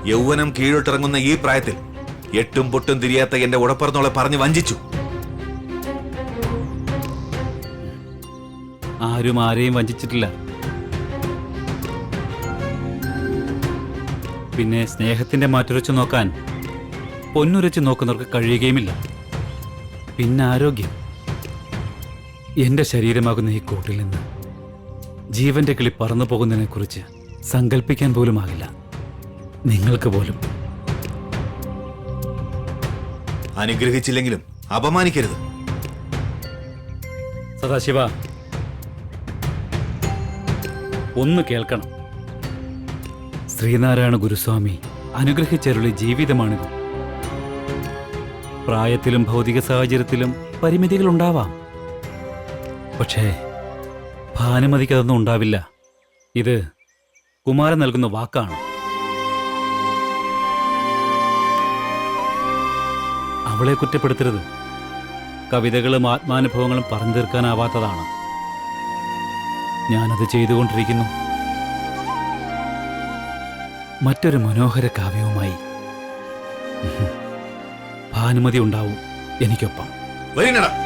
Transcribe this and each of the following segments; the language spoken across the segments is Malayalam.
യൗവനം കീഴോട്ടിറങ്ങുന്ന ഈ പ്രായത്തിൽ എട്ടും പൊട്ടും തിരിയാത്ത എന്റെ ഉടപ്പറന്നോളെ പറഞ്ഞു വഞ്ചിച്ചു. ആരും ആരെയും വഞ്ചിച്ചിട്ടില്ല. പിന്നെ സ്നേഹത്തിന്റെ മാറ്റുരച്ചു നോക്കാൻ പൊന്നുരച്ച് നോക്കുന്നവർക്ക് കഴിയുകയുമില്ല. പിന്നെ ആരോഗ്യം. എന്റെ ശരീരമാകുന്ന ഈ കൂട്ടിൽ നിന്ന് ജീവന്റെ കിളി പറന്നു പോകുന്നതിനെ കുറിച്ച് സങ്കല്പിക്കാൻ പോലുമാകില്ല നിങ്ങൾക്ക് പോലും. അനുഗ്രഹിച്ചില്ലെങ്കിലും അപമാനിക്കരുത്. സദാശിവ, ഒന്ന് കേൾക്കണം. ശ്രീനാരായണ ഗുരുസ്വാമി അനുഗ്രഹിച്ചരുളി ജീവിതമാണിത്. പ്രായത്തിലും ഭൗതിക സാഹചര്യത്തിലും പരിമിതികളുണ്ടാവാം. പക്ഷേ ഭാനുമതിക്ക് അതൊന്നും ഉണ്ടാവില്ല. ഇത് കുമാരൻ നൽകുന്ന വാക്കാണ്. അവളെ കുറ്റപ്പെടുത്തരുത്. കവിതകളും ആത്മാനുഭവങ്ങളും പറഞ്ഞു തീർക്കാനാവാത്തതാണ്. ഞാനത് ചെയ്തുകൊണ്ടിരിക്കുന്നു. മറ്റൊരു മനോഹര കാവ്യവുമായി ഭാനുമതി ഉണ്ടാവും എനിക്കൊപ്പം. വരിനടാ.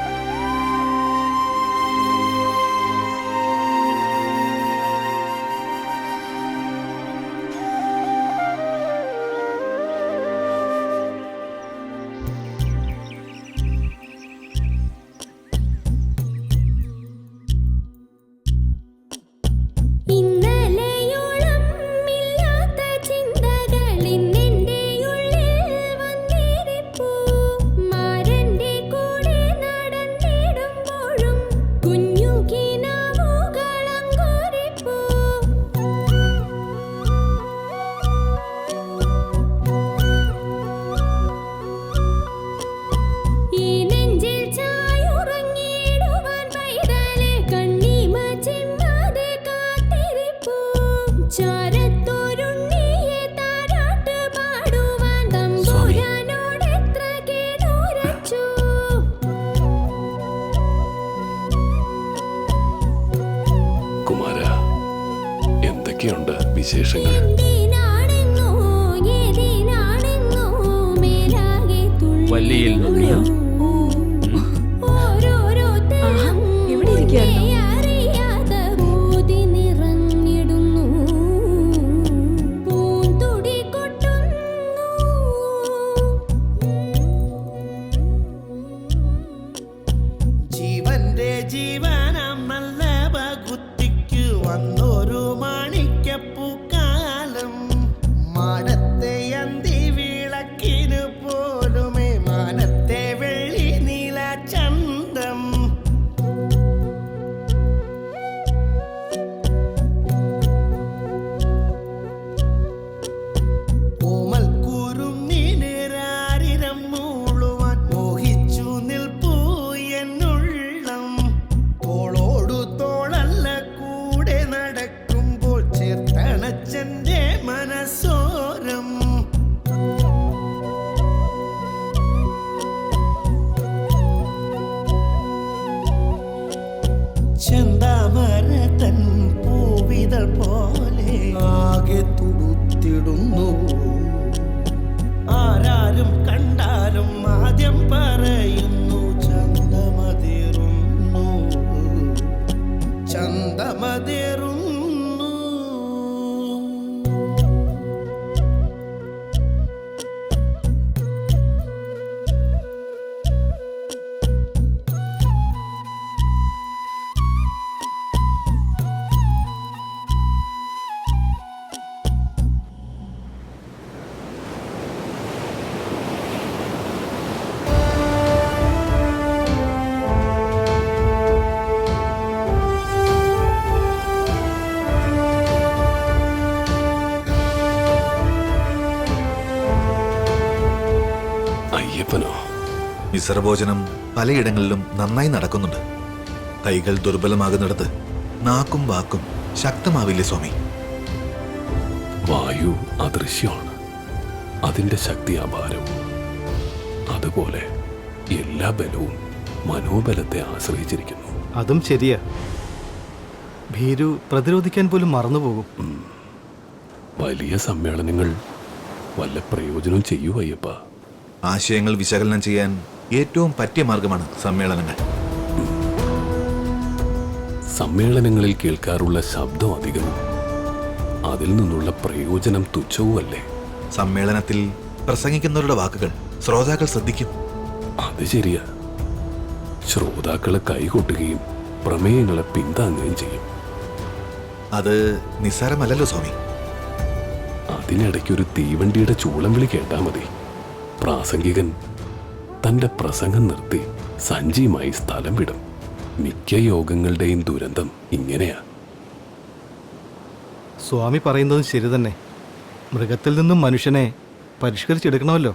വിശേഷങ്ങൾ വല്ലിയിൽ നിന്നിയോ? ഇവിടെ ഇരിക്കുകയാണോ? ജീവന്റെ ജീവനം നല്ല ഭഗുത്തിക്ക് വന്നൊരു മാണിക്യപ്പൂക്കാലം. മാടത്തെ അന്തി വിളക്കിന് പോലുമേ മാനത്തെ വെള്ളി നീല ചന്തം. കോമൽ കുരുങ്ങിനിരാരിരം മൂളുവാൻ മോഹിച്ചു നിൽപ്പൂ എന്നുള്ളം. തോളോടു തോളല്ല കൂടെ നടക്കുമ്പോൾ ചേർത്തണച്ചന്റെ മനസ്സോരം. ചെന്താമര തൻ പൂവിതൾ പോലെ ആകെ തുടുത്തിടുന്നു. ആരാരും കണ്ടാലും ആദ്യം പറയുന്നു ചന്തമതിരുന്നു, ചന്തമതിരുന്നു. അയ്യപ്പനോ? മിശ്രഭോജനം പലയിടങ്ങളിലും നന്നായി നടക്കുന്നുണ്ട്. കൈകൾ ദുർബലമാകുന്നിടത്ത് നാക്കും വാക്കും ശക്തമാവില്ലേ സ്വാമി? വായു അദൃശ്യമാണ്, അതിന്റെ ശക്തി അപാരവും. അതുപോലെ എല്ലാ ബലവും മനോബലത്തെ ആശ്രയിച്ചിരിക്കുന്നു. അതും ശരിയാ. ഭീരു പ്രതിരോധിക്കാൻ പോലും മറന്നുപോകും. വലിയ സമ്മേളനങ്ങൾ വല്ല പ്രയോജനവും ചെയ്യൂ അയ്യപ്പ. ആശയങ്ങൾ വിശകലനം ചെയ്യാൻ ഏറ്റവും പറ്റിയ മാർഗമാണ് സമ്മേളനങ്ങൾ. സമ്മേളനങ്ങളിൽ കേൾക്കാറുള്ള ശബ്ദം അധികവും അതിൽ നിന്നുള്ള പ്രയോജനം തുച്ഛവുമല്ലേ? സമ്മേളനത്തിൽ പ്രസംഗിക്കുന്നവരുടെ വാക്കുകൾ ശ്രോതാക്കൾ ശ്രദ്ധിക്കും. അത് ശരിയാ. ശ്രോതാക്കളെ കൈകൊട്ടുകയും പ്രമേയങ്ങളെ പിന്താങ്ങുകയും ചെയ്യും. അത് നിസ്സാരമല്ലല്ലോ സ്വാമി. അതിനിടയ്ക്കൊരു തീവണ്ടിയുടെ ചൂളം വിളി കേട്ടാ മതി. പ്രാസംഗികൻ തന്റെ പ്രസംഗം നിർത്തി സഞ്ചിയുമായി സ്ഥലം വിടും. മിക്ക യോഗങ്ങളുടെയും ദുരന്തം ഇങ്ങനെയാ. സ്വാമി പറയുന്നതും ശരി തന്നെ. മൃഗത്തിൽ നിന്നും മനുഷ്യനെ പരിഷ്കരിച്ചെടുക്കണമല്ലോ.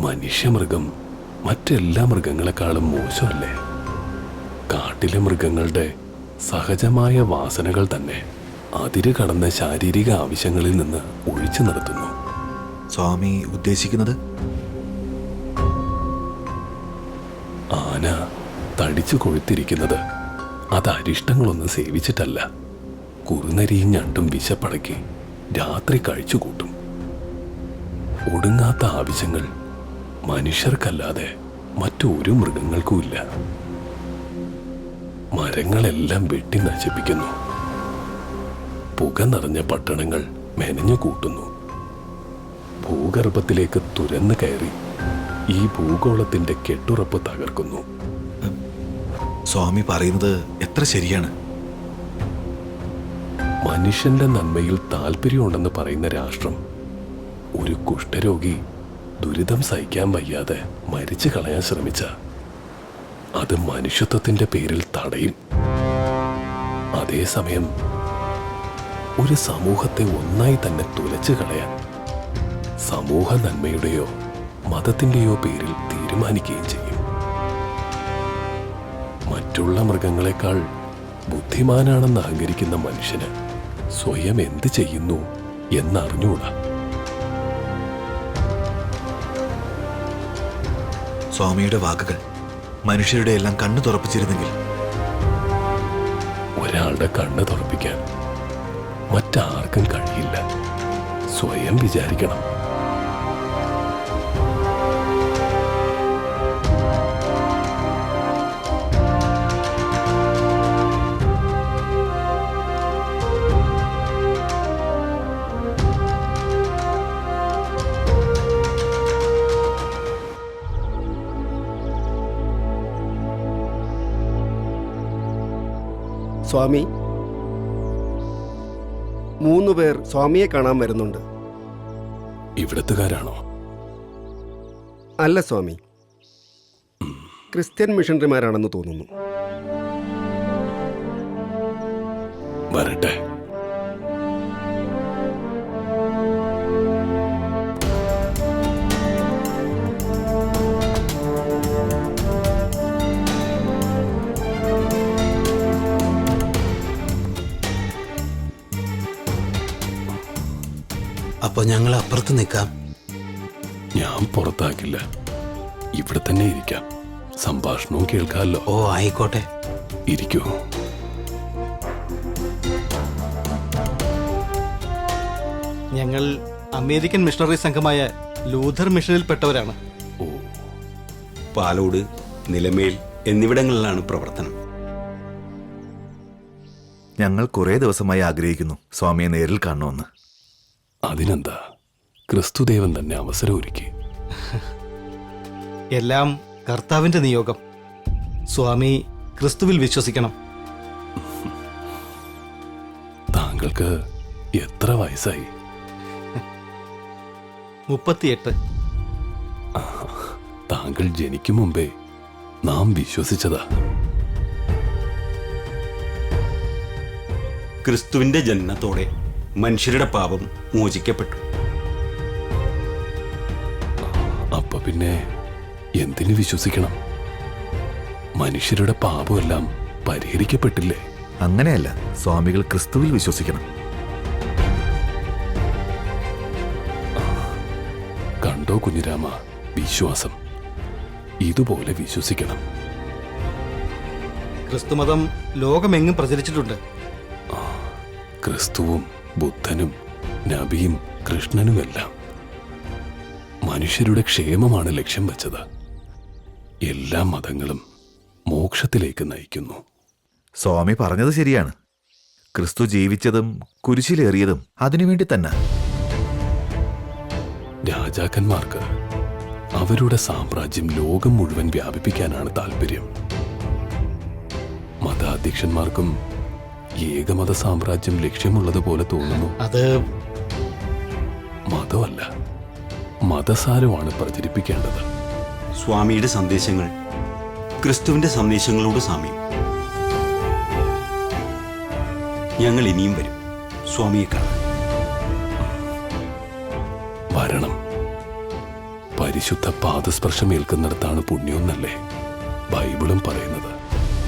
മനുഷ്യമൃഗം മറ്റെല്ലാ മൃഗങ്ങളെക്കാളും മോശമല്ലേ? കാട്ടിലെ മൃഗങ്ങളുടെ സഹജമായ വാസനകൾ തന്നെ അതിര് കടന്ന ശാരീരിക ആവശ്യങ്ങളിൽ നിന്ന് ഒഴിച്ചു നിർത്തുന്നു. സ്വാമി ഉദ്ദേശിക്കുന്നത്? ആന തടിച്ചു കൊഴുത്തിരിക്കുന്നത് അത് അരിഷ്ടങ്ങളൊന്നും സേവിച്ചിട്ടല്ല. കുറുനരിയും ഞണ്ടും വിശപ്പടക്കി രാത്രി കഴിച്ചുകൂട്ടും. ഒടുങ്ങാത്ത ആവശ്യങ്ങൾ മനുഷ്യർക്കല്ലാതെ മറ്റൊരു മൃഗങ്ങൾക്കുമില്ല. മരങ്ങളെല്ലാം വെട്ടി നശിപ്പിക്കുന്നു. പുക നിറഞ്ഞ പട്ടണങ്ങൾ മെനഞ്ഞു കൂട്ടുന്നു. ഭൂഗർഭത്തിലേക്ക് തുരന്നു കയറി ഈ ഭൂഗോളത്തിന്റെ കെട്ടുറപ്പ് തകർക്കുന്നു. സ്വാമി പറയുന്നത് എത്ര ശരിയാണ്. മനുഷ്യന്റെ നന്മയിൽ താല്പര്യമുണ്ടെന്ന് പറയുന്ന രാഷ്ട്രം ഒരു കുഷ്ഠരോഗി ദുരിതം സഹിക്കാൻ വയ്യാതെ മരിച്ചു കളയാൻ ശ്രമിച്ച അത് മനുഷ്യത്വത്തിന്റെ പേരിൽ തടയും. അതേസമയം ഒരു സമൂഹത്തെ ഒന്നായി തന്നെ തുലച്ചു കളയാൻ സമൂഹ നന്മയുടെയോ മതത്തിന്റെയോ പേരിൽ തീരുമാനിക്കുകയും ചെയ്യും. മറ്റുള്ള മൃഗങ്ങളെക്കാൾ ബുദ്ധിമാനാണെന്ന് അഹങ്കരിക്കുന്ന മനുഷ്യന് സ്വയം എന്ത് ചെയ്യുന്നു എന്നറിഞ്ഞൂടാ. സ്വാമിയുടെ വാക്കുകൾ മനുഷ്യരുടെ എല്ലാം കണ്ണു തുറപ്പിച്ചിരുന്നെങ്കിൽ. ഒരാളുടെ കണ്ണ് തുറപ്പിക്കാൻ മറ്റാർക്കും കഴിയില്ല. സ്വയം വിചാരിക്കണം. സ്വാമി, 3 പേർ സ്വാമിയെ കാണാൻ വരുന്നുണ്ട്. ഇവിടത്തുകാരാണോ? അല്ല സ്വാമി, ക്രിസ്ത്യൻ മിഷണറിമാരാണെന്ന് തോന്നുന്നു. വരട്ടെ. അപ്പൊ ഞങ്ങൾ അപ്പുറത്ത് നിൽക്കാം. ഞാൻ പുറത്താക്കില്ല. ഇവിടെ തന്നെ ഇരിക്കാം. സംഭാഷണവും കേൾക്കാമല്ലോ. ഓ ആയിക്കോട്ടെ. ഇരിക്കൂ. ഞങ്ങൾ അമേരിക്കൻ മിഷണറി സംഘമായ ലൂഥർ മിഷനിൽപ്പെട്ടവരാണ്. ഓ, പാലോട്, നിലമേൽ എന്നിവിടങ്ങളിലാണ് പ്രവർത്തനം. ഞങ്ങൾ കുറേ ദിവസമായി ആഗ്രഹിക്കുന്നു സ്വാമിയെ നേരിൽ കാണണമെന്ന്. അതിനെന്താ, ക്രിസ്തുദേവൻ തന്നെ അവസരം ഒരുക്കി. എല്ലാം കർത്താവിന്റെ നിയോഗം. സ്വാമി ക്രിസ്തുവിൽ വിശ്വസിക്കണം. താങ്കൾക്ക് എത്ര വയസ്സായി? 38. താങ്കൾ ജനിക്കും മുമ്പേ നാം വിശ്വസിച്ചതാ. ക്രിസ്തുവിന്റെ ജനനത്തോടെ മനുഷ്യരുടെ പാപം മോചിക്കപ്പെട്ടു. അപ്പൊ പിന്നെ എന്തിനു വിശ്വസിക്കണം? മനുഷ്യരുടെ പാപമെല്ലാം പരിഹരിക്കപ്പെട്ടില്ലേ? അങ്ങനെയല്ല, സ്വാമികൾ ക്രിസ്തുവിൽ വിശ്വസിക്കണം. കണ്ടോ കുഞ്ഞിരാമ, വിശ്വാസം ഇതുപോലെ വിശ്വസിക്കണം. ക്രിസ്തുമതം ലോകമെങ്ങും പ്രചരിച്ചിട്ടുണ്ട്. ക്രിസ്തുവും ബുദ്ധനും നബിയും കൃഷ്ണനുമെല്ലാം മനുഷ്യരുടെ ക്ഷേമമാണ് ലക്ഷ്യം വെച്ചത്. എല്ലാ മതങ്ങളും മോക്ഷത്തിലേക്ക് നയിക്കുന്നു. സ്വാമി പറഞ്ഞത് ശരിയാണ്. ക്രിസ്തു ജീവിച്ചതും കുരിശിലേറിയതും അതിനുവേണ്ടി തന്നെ. രാജാക്കന്മാർക്ക് അവരുടെ സാമ്രാജ്യം ലോകം മുഴുവൻ വ്യാപിപ്പിക്കാനാണ് താല്പര്യം. മതാധ്യക്ഷന്മാർക്കും ഏകമത സാമ്രാജ്യം ലക്ഷ്യമുള്ളതുപോലെ തോന്നുന്നു. അത് മതമല്ല, മതസാരമാണ് പ്രചരിപ്പിക്കേണ്ടത്. സ്വാമിയുടെ സന്ദേശങ്ങൾ ക്രിസ്തുവിന്റെ സന്ദേശങ്ങളോട് സാമ്യം. ഞങ്ങൾ ഇനിയും വരും സ്വാമിയെ കാണാൻ. വരണം. പരിശുദ്ധ പാദസ്പർശമേൽക്കുന്നിടത്താണ് പുണ്യമെന്നല്ലേ ബൈബിളും പറയുന്നത്.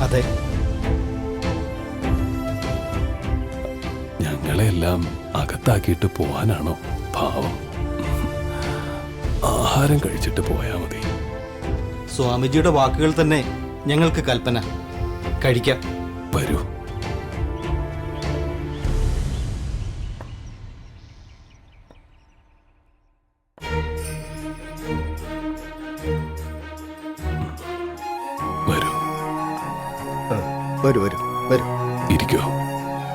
അതെ. ഞങ്ങളെല്ലാം അകത്താക്കിയിട്ട് പോവാനാണോ ഭാവം? ആഹാരം കഴിച്ചിട്ട് പോയാ മതി. സ്വാമിജിയുടെ വാക്കുകൾ തന്നെ ഞങ്ങൾക്ക് കൽപ്പന. കഴിക്കാം. വരൂ. വരൂ. വരൂ വരൂ വരൂ. ഇരിക്കോ.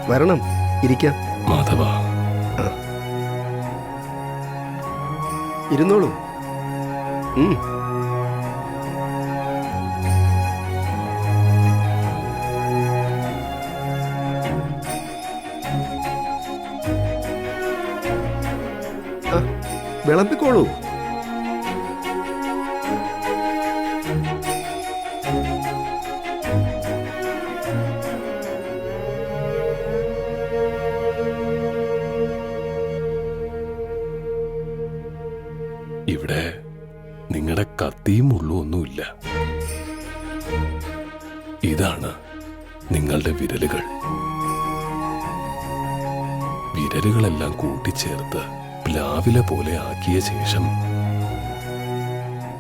വരണം, ഇരിക്കാം. മാധവ, ഇരുന്നോളൂ. വിളമ്പിക്കോളൂ. ഇവിടെ നിങ്ങളുടെ കത്തിയും മുള്ളുമൊന്നുമില്ല. ഇതാണ് നിങ്ങളുടെ വിരലുകൾ. വിരലുകളെല്ലാം കൂട്ടിച്ചേർത്ത് പ്ലാവില പോലെ ആക്കിയ ശേഷം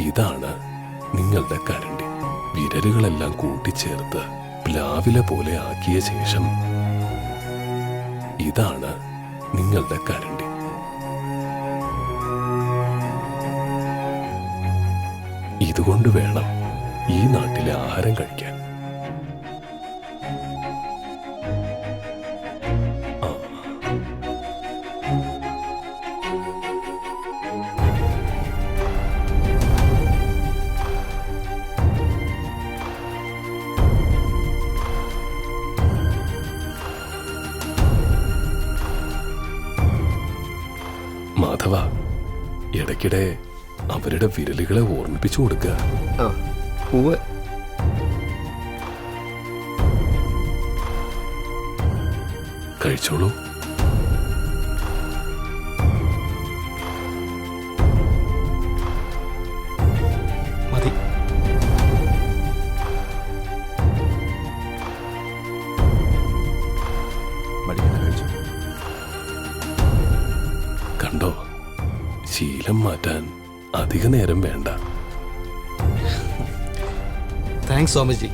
ഇതാണ് നിങ്ങളുടെ കരണ്ടി. വിരലുകളെല്ലാം കൂട്ടിച്ചേർത്ത് പ്ലാവില പോലെ ആക്കിയ ശേഷം ഇതാണ് നിങ്ങളുടെ കരണ്ടി. ഇതുകൊണ്ട് വേണം ഈ നാട്ടിലെ ആഹാരം കഴിക്കാൻ. മാധവ, ഇടയ്ക്കിടെ അവരുടെ വിരലുകളെ ഓർമ്മിപ്പിച്ചു കൊടുക്കുക. ആ, ഉവ്വ്. കഴിച്ചോളൂ. മതി. മടിക്കണ്ട, കഴിച്ചു. കണ്ടോ, ശീലം മാറ്റാൻ അധിക നേരം വേണ്ട. താങ്ക്സ് സ്വാമിജി.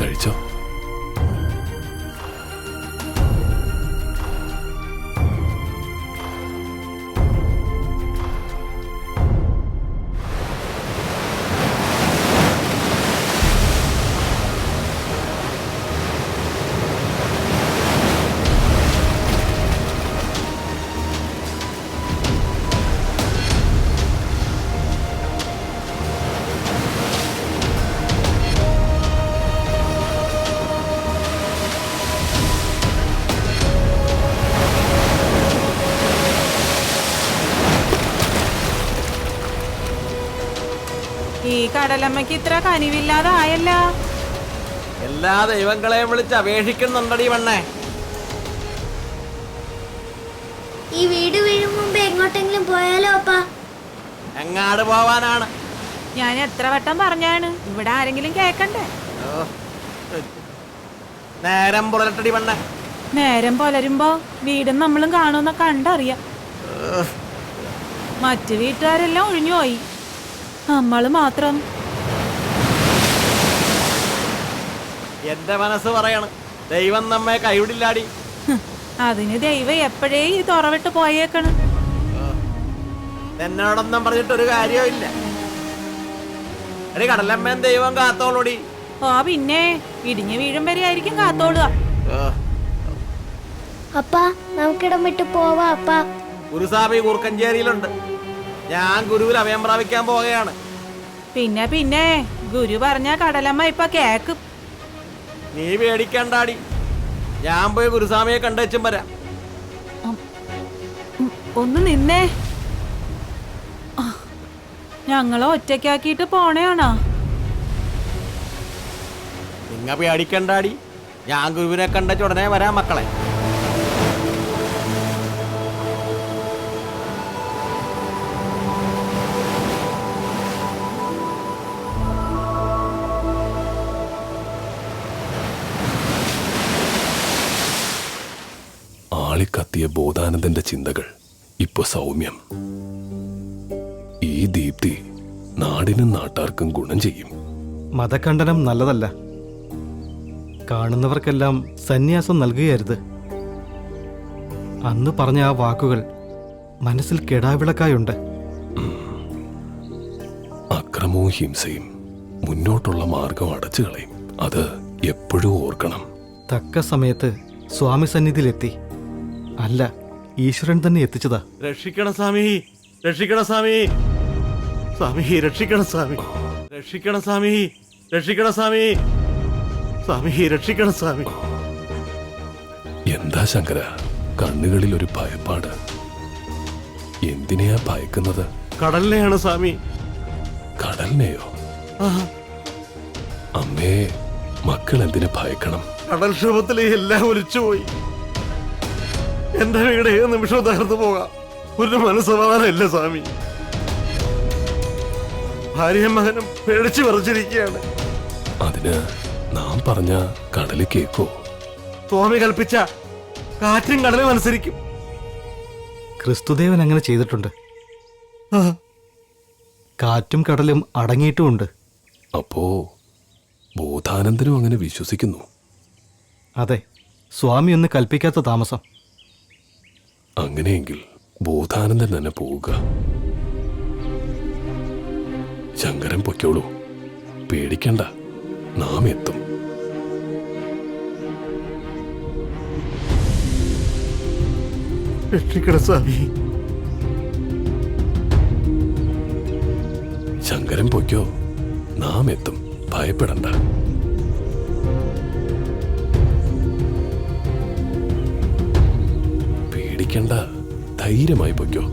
കഴിച്ചോ. ഈ കടലമ്മയ്ക്ക് ഇത്ര കനിവില്ലാതായല്ല. എല്ലാ ദൈവങ്ങളെയും വിളിച്ച് അപേക്ഷിക്കുന്നുണ്ടടി വണ്ണേ. ഈ വീട് വീഴും മുമ്പ് എങ്ങോട്ടെങ്കിലും പോയാലോ അപ്പാ? എങ്ങാട് പോവാനാണ്? ഞാൻ എത്ര വട്ടം പറഞ്ഞാണ്, ഇവിടെ ആരെങ്കിലും കേക്കണ്ടേ? നേരം പുലരട്ടടി വണ്ണേ. നേരം പുലരുമ്പോ വീടും നമ്മളും കാണുന്ന കണ്ടറിയാം. മറ്റു വീട്ടുകാരെല്ലാം ഒഴിഞ്ഞുപോയി, നമ്മള് മാത്രം. എന്റെ മനസ്സ് പറയണ് ദൈവം നമ്മെ കൈവിടില്ലാടി. അതിന് ദൈവം എപ്പോഴേ ഈ തുറവിട്ട് പോയേക്കണ്. എന്നോടൊന്നും പറഞ്ഞിട്ടൊരു കാര്യമില്ല. എടി കടലമ്മേൻ ദൈവം കാത്തോളൂടി. ഓ പിന്നെ ഇടിഞ്ഞു വീഴും വരെ ആയിരിക്കും കാത്തോളുക. അപ്പാ നമുക്കിടം വിട്ട് പോവാ അപ്പാ. ഗുരുസാമി കൂർക്കഞ്ചേരിയിലുണ്ട്. ഞാൻ ഗുരുവിൽ അഭയം പ്രാപിക്കാൻ പോവുകയാണ്. പിന്നെ ഗുരു പറഞ്ഞ കടലമ്മ ഇപ്പൊ കേക്കും. നീ പേടിക്കണ്ടാടി, ഞാൻ പോയി ഗുരുസ്വാമിയെ കണ്ടുവച്ചും വരാം. ഒന്ന് നിന്നേ. ഞങ്ങളെ ഒറ്റയ്ക്കാക്കിയിട്ട് പോണേയാണോ? നിങ്ങ പേടിക്കണ്ടാടി, ഞാൻ ഗുരുവിനെ കണ്ടുവച്ച് ഉടനെ വരാം മക്കളെ. ആളിക്കത്തിയ ബോധാനന്ദന്റെ ചിന്തകൾ ഇപ്പൊ സൗമ്യം. ഈ ദീപ്തി നാടിനും നാട്ടാർക്കും ഗുണം ചെയ്യും. മതഖണ്ഡനം നല്ലതല്ല. കാണുന്നവർക്കെല്ലാം സന്യാസം നൽകുകയരുത്. അന്ന് പറഞ്ഞ ആ വാക്കുകൾ മനസ്സിൽ കെടാവിളക്കായുണ്ട്. അക്രമവും ഹിംസയും മുന്നോട്ടുള്ള മാർഗം അടച്ചു കളയും. അത് എപ്പോഴും ഓർക്കണം. തക്ക സമയത്ത് സ്വാമി സന്നിധിയിലെത്തി. അല്ല, ഈശ്വരൻ തന്നെ എത്തിച്ചതാ. രക്ഷിക്കണം സ്വാമി, രക്ഷിക്കണം സ്വാമി, സ്വാമി രക്ഷിക്കണം സ്വാമി, രക്ഷിക്കണം സ്വാമി, രക്ഷിക്കണം സ്വാമി, സ്വാമി രക്ഷിക്കണം സ്വാമി. എന്താ ശങ്കര, കണ്ണുകളിൽ ഒരു ഭയപ്പാട്. എന്തിനെയാ ഭയക്കുന്നത്? കടലിനെയാണ് സ്വാമി. കടലിനെയോ? അമ്മേ, മക്കൾ എന്തിനു ഭയക്കണം? കടൽക്ഷോഭത്തിൽ എല്ലാം ഒലിച്ചുപോയി. എന്റെ വീട് ഏത് നിമിഷവും തകർന്നു പോകാം. ഒരു മനസ്സമാധാനമില്ല സ്വാമി. ഭാര്യയും മകനും പേടിച്ചു വിറച്ചിരിക്കുകയാണ്. അതിന് നാം പറഞ്ഞ കടല് കേക്കോ? സ്വാമി കൽപ്പിച്ച കാറ്റും കടലും അനുസരിക്കും. ക്രിസ്തുദേവൻ അങ്ങനെ ചെയ്തിട്ടുണ്ട്. കാറ്റും കടലും അടങ്ങിയിട്ടുമുണ്ട്. അപ്പോ ബോധാനന്ദനും അങ്ങനെ വിശ്വസിക്കുന്നു? അതെ, സ്വാമി ഒന്ന് കൽപ്പിക്കാത്ത താമസം. അങ്ങനെയെങ്കിൽ ബോധാനന്ദൻ തന്നെ പോവുക. ശങ്കരൻ പൊയ്ക്കോളൂ, പേടിക്കണ്ട, നാം എത്തും. രക്ഷിക്കണം സ്വാമി. ശങ്കരൻ പൊയ്ക്കോ, നാം എത്തും, ഭയപ്പെടണ്ട. പേടിക്കണ്ട, ധൈര്യമായി പൊയ്ക്കോ.